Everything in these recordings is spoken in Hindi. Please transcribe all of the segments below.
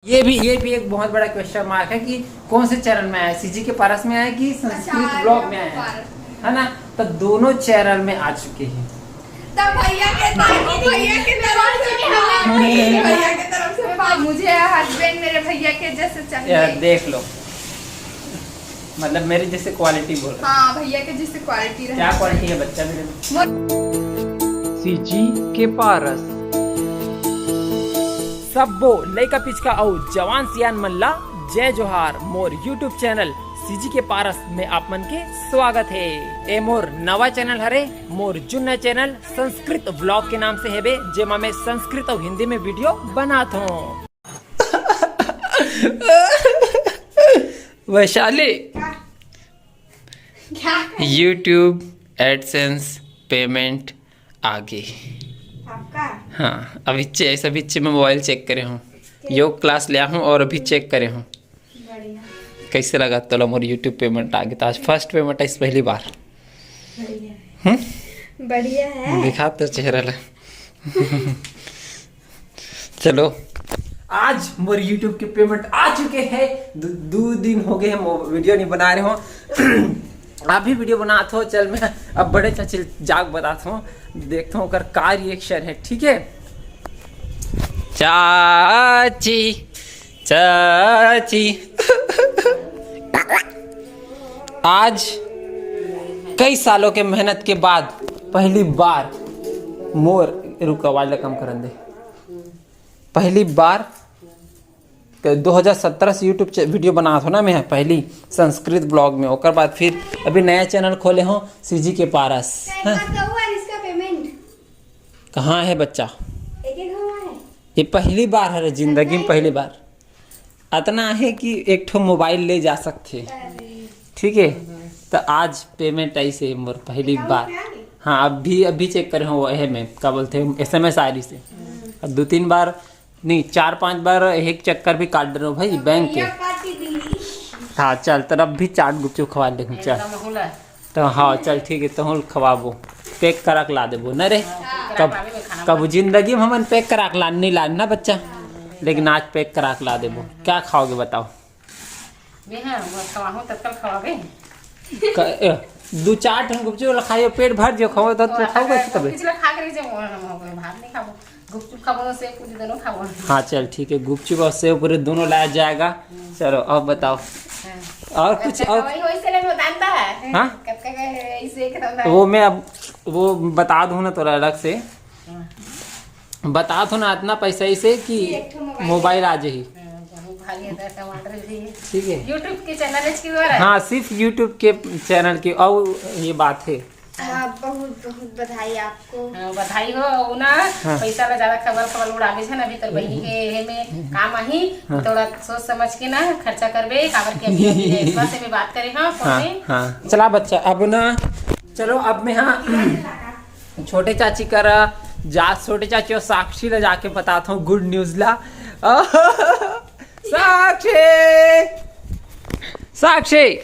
ये भी एक बहुत बड़ा क्वेश्चन मार्क है कि कौन से चैनल में आया, सीजी के पारस में आया कि संस्कृत ब्लॉग में आया है ना। तो दोनों चैनल में आ चुके हैं। भैया के तरफ से मुझे हस्बैंड मेरे भैया के जैसे चाहिए। देख लो, मतलब मेरे जैसे क्वालिटी बोल रहा। हाँ, भैया के जैसे क्वालिटी रहे। क्या क्वालिटी है बच्चा मेरे में? सीजी के पारस सबो लइका पिचका और जवान सियान मल्ला जय जोहार मोर यूट्यूब चैनल सीजी के पारस में आप मन के स्वागत है। ए मोर नवा चैनल हरे, मोर जुन्ना चैनल संस्कृत ब्लॉग के नाम से है बे, जेमा मैं संस्कृत और हिंदी में वीडियो बनाता हूँ। वैशाली यूट्यूब एडसेंस पेमेंट आ गई आपका? हाँ, अभी मैं मोबाइल चेक करे हूँ, योग क्लास लिया हूँ और अभी चेक करे हूँ। कैसे लगा तो मोर यूट्यूब पेमेंट आ गया। तो आज फर्स्ट पेमेंट है इस पहली बार। बढ़िया है, दिखा तो चेहरा ला। चलो, आज मोर यूट्यूब के पेमेंट आ चुके हैं। दो दिन हो गए हम वीडियो नहीं बना रहे हो। आप भी वीडियो बनाते हो, चल मैं अब बड़े चाची जाग बताता हूँ, देखता हूँ कर का रिएक्शन है। ठीक है चाची चाची आज कई सालों के मेहनत के बाद पहली बार मोर रुक आवाज कम करन दे। पहली बार 2017 से यूट्यूब वीडियो बना था ना मैं, पहली संस्कृत ब्लॉग में। ओकर बाद फिर अभी नया चैनल खोले हो सीजी के पारस। इसका पेमेंट कहाँ है बच्चा? एक हुआ है। ये पहली बार है जिंदगी में, पहली बार इतना है कि एक ठो मोबाइल ले जा सकते। ठीक है, तो आज पेमेंट ऐसे मोर पहली बार। हाँ, अभी चेक करे हो है मैं क्या बोलते हैं SMS आई से। अब 2-3 बार नहीं 4-5 बार एक चक्कर भी काट दे रहा हूँ भाई बैंक के। हाँ चल, तरफ भी चाट गुपचुप खवा दे चल। तो हाँ चल ठीक है, तो खवाबो पैक करा के ला देबो न रे। कब जिंदगी में हमन पैक करा के नहीं लान ना बच्चा, लेकिन आज पैक करा के ला देबो। क्या खाओगे बताओ? 2-4 ठन गुपचुप खाइयो, पेट भर जो खाओ तो खाओगे तबे। हाँ चल ठीक है, गुपचुप और सेव पूरे दोनों लाया जाएगा। चलो अब बताओ और कुछ और। हाँ वो मैं अब वो बता दूँ ना थोड़ा अलग से बता दो ना, इतना पैसा ही कि मोबाइल आ जाए। ठीक है, यूट्यूब के चैनल के द्वारा। हाँ सिर्फ यूट्यूब के चैनल की। और ये बात है, बहुत बहुत बधाई आपको। बधाई हो ना। हाँ। पैसा ला ज्यादा खबर उड़ावे छन, अभी तो बहिनी के में काम आही। हाँ। थोड़ा सोच समझ के ना खर्चा करबे, काबर के अभी से में बात करे। हाँ हाँ चला बच्चा अब ना, चलो अब मैं हाँ छोटे चाची करा छोटे चाची और साक्षी ला जाके बताता हूँ गुड न्यूज ला। साक्षी साक्षी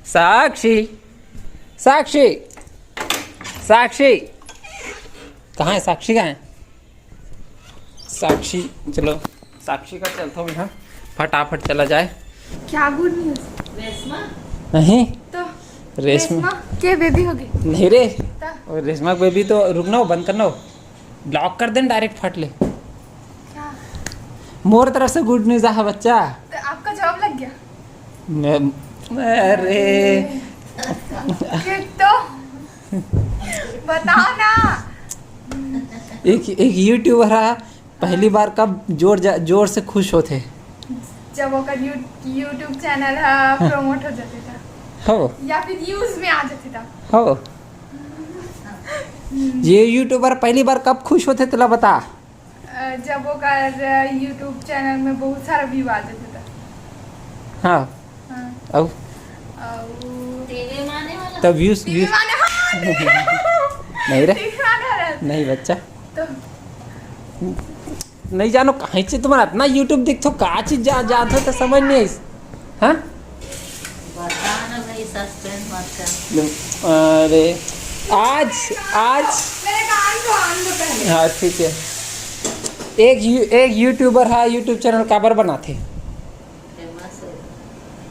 साक्षी साक्षी साक्षी कहाँ है? साक्षी कहाँ है? साक्षी चलो साक्षी का चलता हूँ यहाँ, फटाफट चला जाए। क्या गुड न्यूज? रेशमा नहीं तो रेशमा के बेबी हो गई? नहीं रे, और रेशमा बेबी तो रुकना हो, बंद करना हो, ब्लॉक कर देना डायरेक्ट फट ले। क्या? मोर तरफ से गुड न्यूज है बच्चा। तो आपका जॉब लग गया? अरे तो बताओ ना। एक यूट्यूबर है, पहली बार कब जोर से खुश होते? जब वो यूट्यूब चैनल प्रमोट हो जाता था हो या फिर व्यूज में आ जाता था। हो ये यूट्यूबर पहली बार कब खुश होते तेला बता? जब वो यूट्यूब चैनल में बहुत सारा व्यू आ जाता था। हाँ, हाँ। अब तब व्यूज नहीं रे, नहीं बच्चा तो नहीं जानो कहीं से तुम्हारा इतना यूट्यूब देखो का चीज जात हो तो समझ नहीं आई। हाँ अरे आज मेरे कान को आन दो पहले। हाँ ठीक है, एक यूट्यूबर है, यूट्यूब चैनल काबर बनाथे।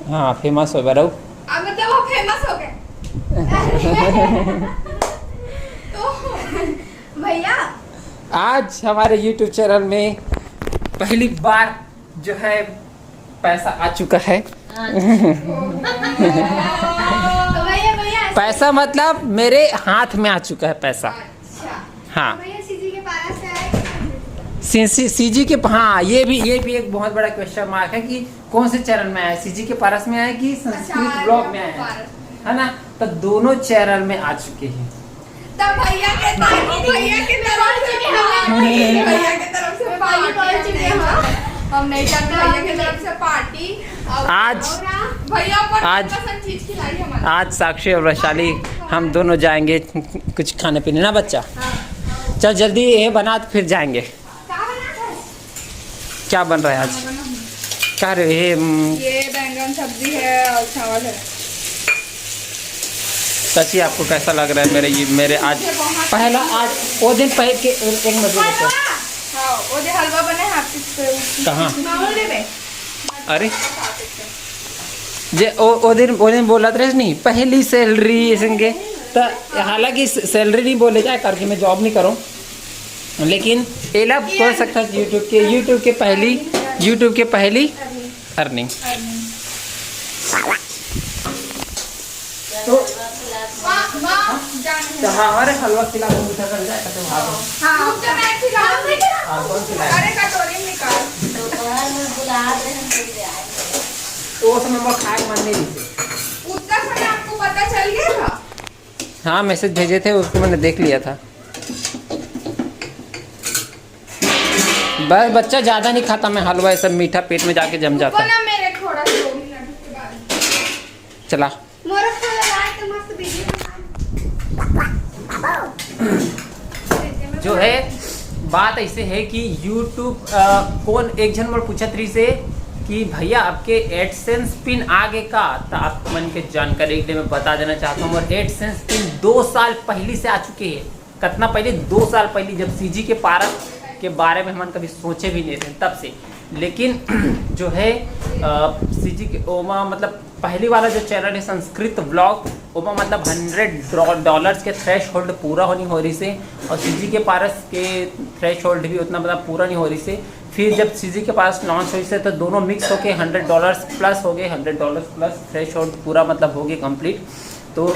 हाँ फेमस हो बरऊ। अब मतलब वो फेमस हो गए। तो भैया आज हमारे यूट्यूब चैनल में पहली बार जो है पैसा आ चुका है। तो भैया भैया पैसा मतलब मेरे हाथ में आ चुका है पैसा। अच्छा हाँ भैया सीजी के पास से आए। सीजी के, हाँ ये भी एक बहुत बड़ा क्वेश्चन मार्क है कि कौन से चैनल में आया, सीजी के पारस में आया कि संस्कृत ब्लॉग में आया, है ना। तो दोनों चैनल में आ चुके हैं। तब भैया के तरफ से हम नहीं चाहते भैया के तरफ से पार्टी। आज भैया पर आज चीज खिलाई हमारे। आज साक्षी और वैशाली हम दोनों जाएंगे कुछ खाने पीने ना बच्चा। चल जल्दी ये बना तो फिर जाएंगे। क्या बन रहा है आज? क्या रे ये बैंगन सब्जी है और चावल है। सची आपको कैसा लग रहा है मेरे आज पहला, आज वो दिन पहले के एक मजे हाँ वो जो हलवा बने हाथ पे कहाँ? में। अरे जे ओ दिन बोला थे नहीं पहली सैलरी संगे, तो हालांकि सैलरी नहीं बोले जाए करके मैं जॉब नहीं करूं, लेकिन एला बोल सकता है यूट्यूब के पहली अर्निंग। तो हमारे हलवा खिला मीठा कर जाए तो अरे कटोरी निकाल। वो समय में खाए मन नहीं रही। उतना समय आपको पता चल गया था? हाँ मैसेज भेजे थे उसको मैंने देख लिया था। बस बच्चा ज्यादा नहीं खाता मैं हलवा, ये सब मीठा पेट में जाके जम जाता है। ना मेरे थोड़ा 2 मिनट के बाद चला मोरा खोला लाए तो मस्त वीडियो जो है बात ऐसे है कि YouTube कौन एक जन मोर पूछत रही से कि भैया आपके एडसेंस पिन आगे का, तो आप मन के जानकारी एक मैं बता देना चाहता हूँ। और एडसेंस पिन 2 साल पहले से आ चुके हैं। कितना पहले? 2 साल पहले, जब सीजी के पारस के बारे में हम कभी सोचे भी नहीं थे तब से। लेकिन जो है सीजी के ओमा मतलब पहली वाला जो चैनल है संस्कृत ब्लॉग, ओमा मतलब $100 के थ्रेश होल्ड पूरा होनी हो रही से, और सीजी के पारस के थ्रेश होल्ड भी उतना मतलब पूरा नहीं हो रही से। फिर जब सीजी के पास लॉन्च हुई से तो दोनों मिक्स होके $100 प्लस हो गए, $100 प्लस थ्रेश होल्ड पूरा मतलब हो गए कंप्लीट। तो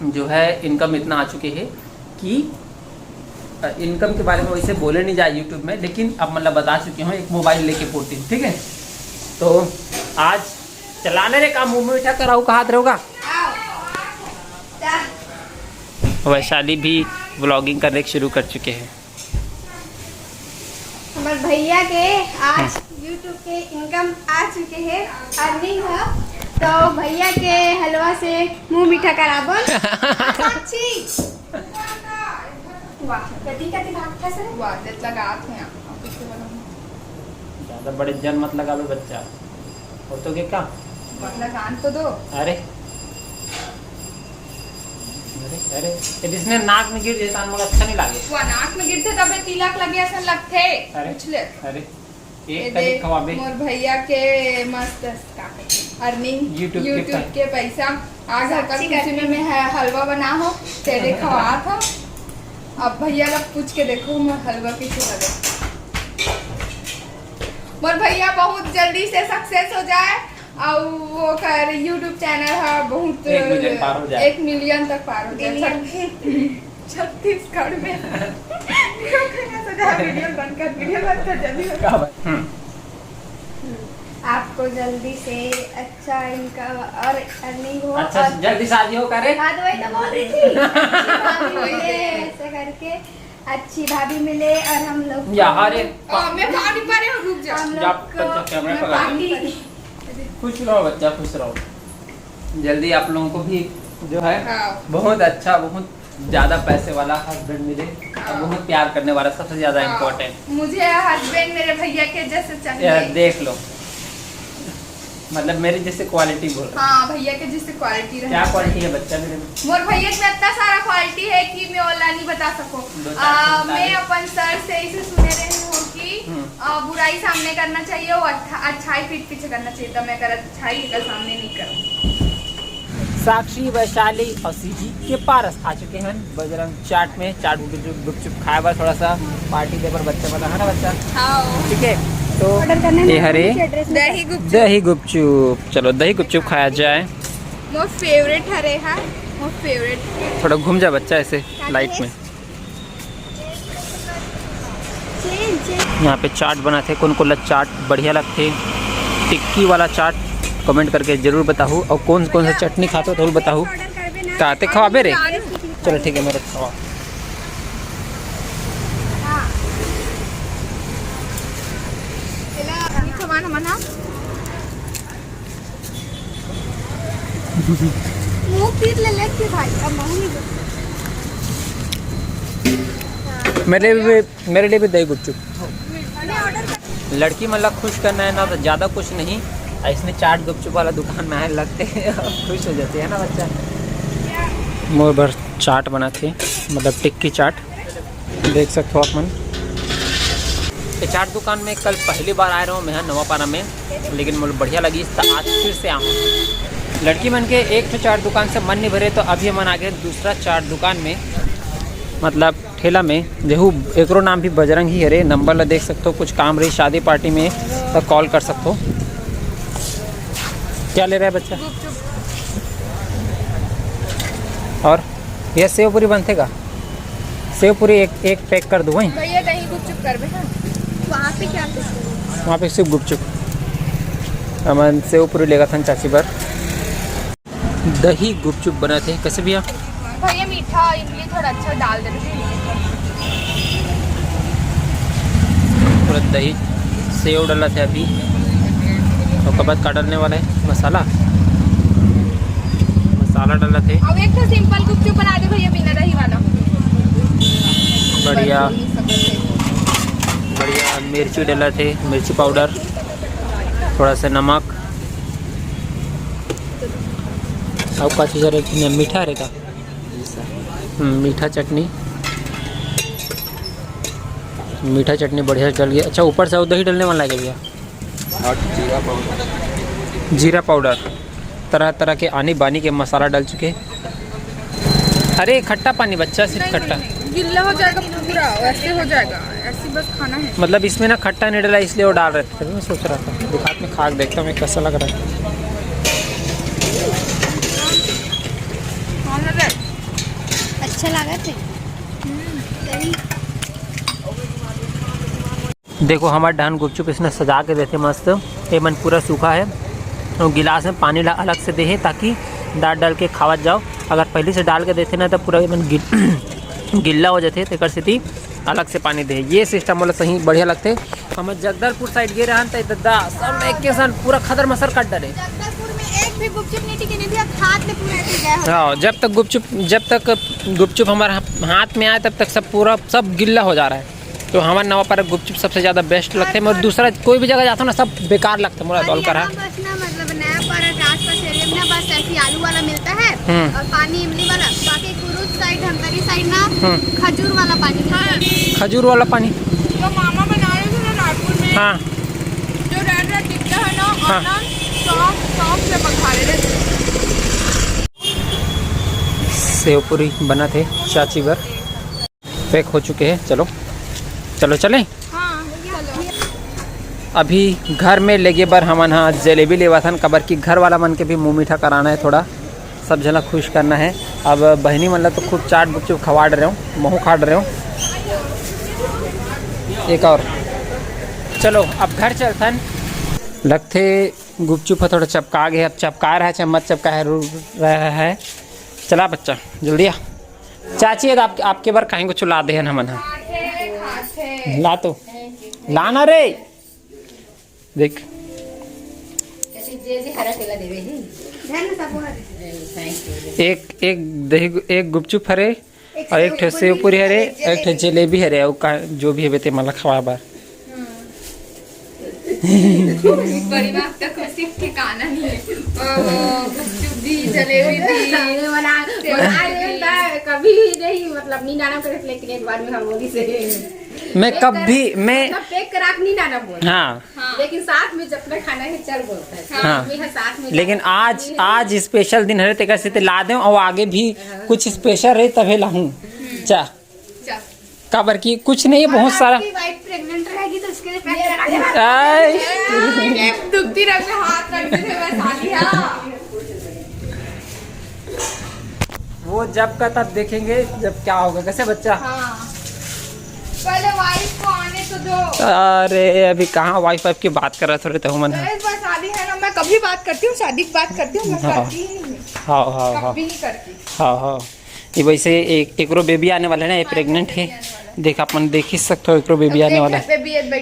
जो है इनकम इतना आ चुके हैं कि इनकम के बारे में वैसे बोले नहीं जाए यूट्यूब में, लेकिन अब मतलब बता चुके हूँ एक मोबाइल लेके पोर्टिंग, ठीक है। तो आज चलाने रे काम मुँह में मीठा कराऊ कहा रहोगा। वैशाली भी व्लॉगिंग करने शुरू कर चुके हैं। हमारे भैया के आज YouTube के इनकम आ चुके हैं, अर्निंग है। तो भैया के हलवा से मुंह मीठा कराबो। साक्षी वाह कति भाग कैसे वाह देत लगात है ज़्यादा बड़े जन मत लगावे बच्चा, हो तो क्या बंदा कान तो दो। अरे अरे जिसने नाक में गिर जाता मुझे अच्छा नहीं लगे। वो नाक में गिरते तबे तिलक लगे ऐसा लगते। अरे पिछले अरे एक कभी खवाबे मोर भैया के मस्त अर्निंग यूट्यूब के पैसा। आज हल्का किसी में मैं हलवा बना हो तेरे खवा था। अब भैया लोग पूछ के देखो मैं हलवा कैसे लगे। मोर भैया बहुत जल्दी से सक्सेस हो जाए और वो कर यूट्यूब चैनल है बहुत 1 मिलियन तक पार हो जाए छत्तीसगढ़ में। वीडियो बनकर जल्दी आपको जल्दी से अच्छा इनकम और अर्निंग हो। अच्छा जल्दी शादी हो करे। हाँ तो वही तो बोल रही थी। भाभी मिले ऐसे करके अच्छी भाभी मिले और हम लोग मैं पानी पर रुक जा। हम लोग खुश रहो बच्चा, खुश रहो। जल्दी आप लोगों को भी जो है बहुत अच्छा बहुत ज्यादा पैसे वाला हस्बैंड मिले और बहुत प्यार करने वाला, सबसे ज्यादा इम्पोर्टेंट। मुझे हस्बैंड मेरे भैया के जैसे चाहिए। देख लो मतलब मेरी जैसे क्वालिटी बोल रहा। हाँ भैया के जैसे क्वालिटी रहे। क्या क्वालिटी है बच्चा मेरे में? मोर भैया में इतना सारा क्वालिटी है कि मैं ऑनलाइन नहीं बता सकूं। मैं अपन सर से इसे सुने रहे बुराई सामने करना चाहिए और अच्छाई पीठ पीछे करना चाहिए। तो मैं कर अच्छाई का सामने नहीं करूँ। साक्षी, वैशाली और सीजी के पारस आ चुके हैं बजरंग चाट में। चाट गुपचुप खाया बस थोड़ा सा पार्टी दे पर बच्चा बना है ना बच्चा। हाँ ठीक है, तो ये हरे दही गुपचुप। चलो दही गुपचुप खाया जाए। मोर फेवरेट हरे है, मोर फेवरेट। थोड़ा घूम जा बच्चा ऐसे लाइट में। यहाँ पे चाट बनाते कौन कौन चाट बढ़िया लगते, टिक्की वाला चाट कमेंट करके जरूर बताओ। और कौन कौन सा चटनी खाते हो तो बताओ। ताते खवाबे रे। चलो ठीक है मेरे खवा। मेरे लिए भी दही गुपचुप। लड़की मतलब खुश करना है ना तो ज़्यादा कुछ नहीं, इसने चाट गुपचुप वाला दुकान में आए लगते हैं खुश हो जाते हैं ना बच्चा। मोर भर चाट बनाते मतलब टिक्की चाट, देख सकते हो आप मन। ये चाट दुकान में कल पहली बार आए रहा हूँ मैं नवापारा में, लेकिन मुझे बढ़िया लगी तो आज फिर से आऊँ। लड़की मन के एक तो चाट दुकान से मन नहीं भरे तो अभी हम आ गए दूसरा चाट दुकान में, मतलब ठेला में। देखो एकरो नाम भी बजरंग ही है। नंबर ला देख सकते हो, कुछ काम रही शादी पार्टी में तो कॉल कर सकते हो। क्या ले रहा है बच्चा? और ये सेव पूरी बनते का? सेव पूरी एक पैक कर दूँ वहीं। भैया दही गुपचुप कर बे। वहाँ पे क्या? वहाँ पे सिर्फ गुपचुप। अमन सेव पूरी लेगा था चाची पर। दही गुपचुप बनाते हैं कैसे भैया? भैया मीठा इमली थोड़ा अच्छा डाल दे। पूरा दही सेव डाला था अभी, और कब का डालने वाला है मसाला डाला थे। अब एक तो सिंपल गुपचुप बना दे भैया बिना दही वाला। बढ़िया बढ़िया मिर्ची डाला थे, मिर्ची पाउडर, थोड़ा सा नमक और का चीज़ रहती मीठा रहेगा, मीठा चटनी बढ़िया डल गया। अच्छा ऊपर से दही डालने वाला है भैया? जीरा पाउडर, तरह तरह के आनी बानी के मसाला डाल चुके। अरे खट्टा पानी बच्चा, सिर्फ खट्टा गिल्ला हो जाएगा पूरा, वैसे हो जाएगा, ऐसे बस खाना है। मतलब इसमें ना खट्टा नहीं डाला इसलिए वो डाल रहे थे। मैं सोच रहा था दुकान में खा के देखता हूँ कैसा लग रहा है। अच्छा लगा थे। देखो हमारा डान गुपचुप इसने सजा के देते मस्त। ये मन पूरा सूखा है तो गिलास में पानी अलग से दे ताकि दाल डाल के खावत जाओ। अगर पहले से डाल के देते ना तो पूरा मन गिल्ला हो जाते, तो स्थिति अलग से पानी दे। ये सिस्टम वाला सही बढ़िया लगते। हम जगदलपुर साइड गए रहन तो दादा सब एक के साथ पूरा खदर मसर काट डरे। एक भी गुपचुप नहीं टिकी, नहीं भी हाथ में पूरा ऐसे गया। हाँ जब तक गुपचुप हमारे हाथ में आए तब तक सब गिल्ला हो जा रहा है। तो हमारे नवापारा गुपचुप सबसे ज़्यादा बेस्ट लगते हैं। मगर दूसरा कोई भी जगह जाता हूँ ना सब बेकार लगता है। मोरा दौल कर मतलब नयापारा के आसपास एरिया में ना बस ऐसी आलू वाला मिलता है और पानी इमली वाला। बाकी कुरुद साइड धमतरी साइड ना खजूर वाला पानी। हाँ खजूर वाला पानी तो मामा बना रहे थे ना रायपुर में। हाँ जो रेड रेड दिखता है ना, और ना सॉफ्ट से पका रहे थे। सेव पूरी बना थे चाची भर, पैक हो चुके हैं। चलो चलें। हाँ चलो। अभी घर में लेगे बर हमन हाँ जलेबी लेवा था कबर की घर वाला मन के भी मुँह मीठा कराना है, थोड़ा सब जना खुश करना है। अब बहनी मतलब तो खूब चाट गुपचुप खवा रहे हूँ, महू खा रहे हूँ। एक और चलो अब घर चलतन। लगते गुपचुप थोड़ा चपका गए, अब चपका रहा है चम्मच चपका रहा है। चला बच्चा जल्दी आ। चाची आपके बार कहीं को चुला दे हमन हाँ ला तो लाना रे। देख एक गुपचुप हरे और एक ठे सेव पूरी हरे, एक ठे जलेबी हरे और जो भी है मला खवा बार। परिवार तक खुशी ठिकाना नहीं है। गुपचुप दी, जलेबी दी, कभी नहीं मतलब नहीं जाना करे, लेकिन एक बार में हम लोग से मैं कभी मैं पैक करा के नहीं ना बोल। हाँ लेकिन साथ में जब तक खाना है चल बोलता है। हाँ। आदमी है साथ में। लेकिन आज स्पेशल दिन है तेकर से ला दे और आगे भी कुछ स्पेशल रहे तभी लाऊं। चा काबर की कुछ नहीं है बहुत सारा। वाइफ प्रेग्नेंट रहेगी तो उसके लिए पैक करा देना। दुखती रंग में हाथ रखते थे वैसा लिया। वो जब का तब देखेंगे जब क्या होगा। कैसे बच्चा? हाँ। पहले वाइफ को आने तो दो। अरे अभी कहाँ वाइफ की बात कर रहा थोड़े तो मन है। इस बार शादी है ना, मैं कभी बात करती हूँ शादी की बात करती हूँ, मैं करती ही नहीं। हाँ कभी नहीं करती। हाँ ये वैसे एकरो बेबी आने वाला है ना, ये प्रेग्नेंट है। देख अपन देख ही सकते हो एकरो बेबी आने वाला है।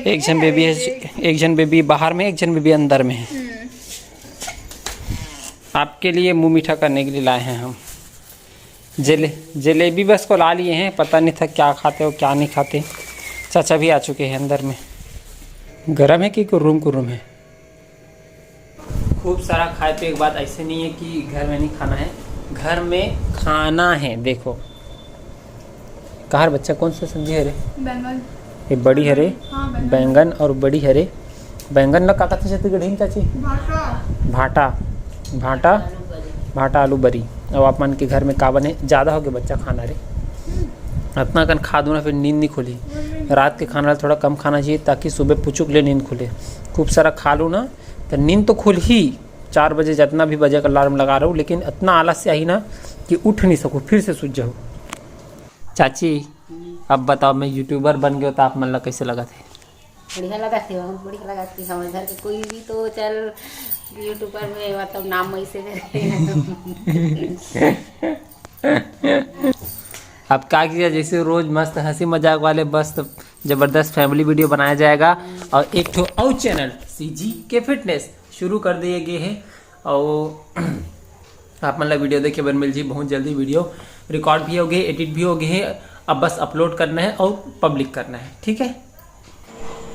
एक जन बेबी है, एक जन बेबी बाहर में, एक जन बेबी अंदर में है। आपके लिए मुंह मीठा करने के लिए लाए हैं हम। जलेबी बस को ला लिए हैं, पता नहीं था क्या खाते हो क्या नहीं खाते। चाचा भी आ चुके हैं अंदर में। गरम है कि कुर्रुम है। खूब सारा खाए पे एक बात ऐसे नहीं है कि घर में नहीं खाना है, घर में खाना है। देखो कहाँ बच्चा कौन सा सब्जी है रे? बैंगन। ये बड़ी है रे। हाँ, बैंगन और बड़ी है रे। बैंगन ना काका थे छत्तीसगढ़ चाची? भाटा आलू बरी। और आप मन के घर में का बने ज़्यादा हो गया बच्चा खाना रे। इतना कन खा दूँ ना फिर नींद नहीं खुली। रात के खाना थोड़ा कम खाना चाहिए ताकि सुबह पुचुक ले नींद खुले। खूब सारा खा लूँ ना तो नींद तो खुल ही 4 बजे जितना भी बजे का अलार्म लगा रहा हूँ, लेकिन इतना आलस से आई ना कि उठ नहीं सकूँ, फिर से सूझ जाऊँ। चाची अब बताओ मैं यूट्यूबर बन गया तो आप मन कैसे लगा थे? बढ़िया लगाती है, बहुत बढ़िया लगाती है। हमारे घर के कोई भी तो चल यूट्यूबर में मतलब नाम वैसे अब क्या किया, जैसे रोज मस्त हंसी मजाक वाले बस जबरदस्त फैमिली वीडियो बनाया जाएगा। और एक ठो और चैनल सीजी के फिटनेस शुरू कर दिए गए हैं। और आप मतलब वीडियो देखिए बन मिल जी, बहुत जल्दी वीडियो रिकॉर्ड भी हो गए, एडिट भी हो गए हैं। अब बस अपलोड करना है और पब्लिक करना है, ठीक है।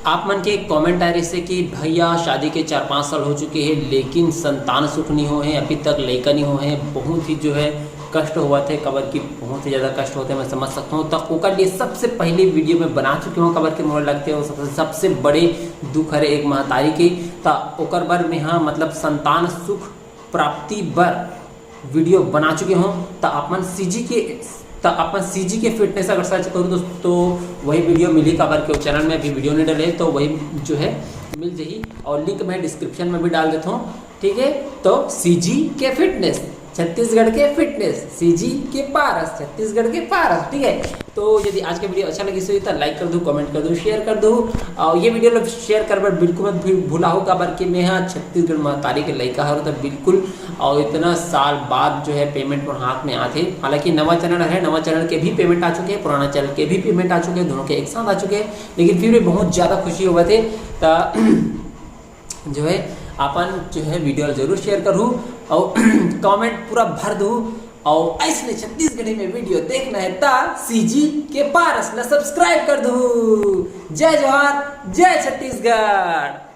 आप मन के एक कमेंट आ रही से कि भैया शादी के 4-5 साल हो चुके हैं लेकिन संतान सुख नहीं हो है, अभी तक लड़का नहीं हो है, बहुत ही जो है कष्ट हुआ थे, कबर की बहुत ही ज़्यादा कष्ट होते हैं, मैं समझ सकता हूँ। तो ओकर लिए सबसे पहले वीडियो में बना चुके हूँ कबर के मोड़ लगते हो सबसे बड़े दुख है एक महतारी की। तो ओकर बर में हाँ मतलब संतान सुख प्राप्ति बर वीडियो बना चुके हों। तो अपन सीजी के फिटनेस अगर सर्च करूँ तो वही वीडियो मिली कबर के चैनल में। अभी वीडियो नहीं डले तो वही जो है मिल जाएगी और लिंक मैं डिस्क्रिप्शन में भी डाल देता हूँ, ठीक है। तो सीजी के फिटनेस छत्तीसगढ़ के फिटनेस, सीजी के पारस छत्तीसगढ़ के पारस, ठीक है। तो यदि आज का वीडियो अच्छा लगी तो लाइक कर दो, कमेंट कर दो, शेयर कर दो। और ये वीडियो शेयर कर बिल्कुल मत भूला हो काबर कि मैं हाँ छत्तीसगढ़ महतारी के लड़का हो तो बिल्कुल। और इतना साल बाद जो है पेमेंट पर हाथ में आते, हालांकि नवा चैनल है, नवा चैनल के भी पेमेंट आ चुके हैं, पुराना चैनल के भी पेमेंट आ चुके हैं, दोनों के एक साथ आ चुके हैं। लेकिन फिर भी बहुत ज़्यादा खुशी हुए थे। तो जो है अपन जो है वीडियो जरूर शेयर करूँ और कमेंट पूरा भर दूँ। और ऐसे छत्तीसगढ़ी में वीडियो देखना है ता सीजी के पारस ला सब्सक्राइब कर दो। जय जवाहर, जय छत्तीसगढ़।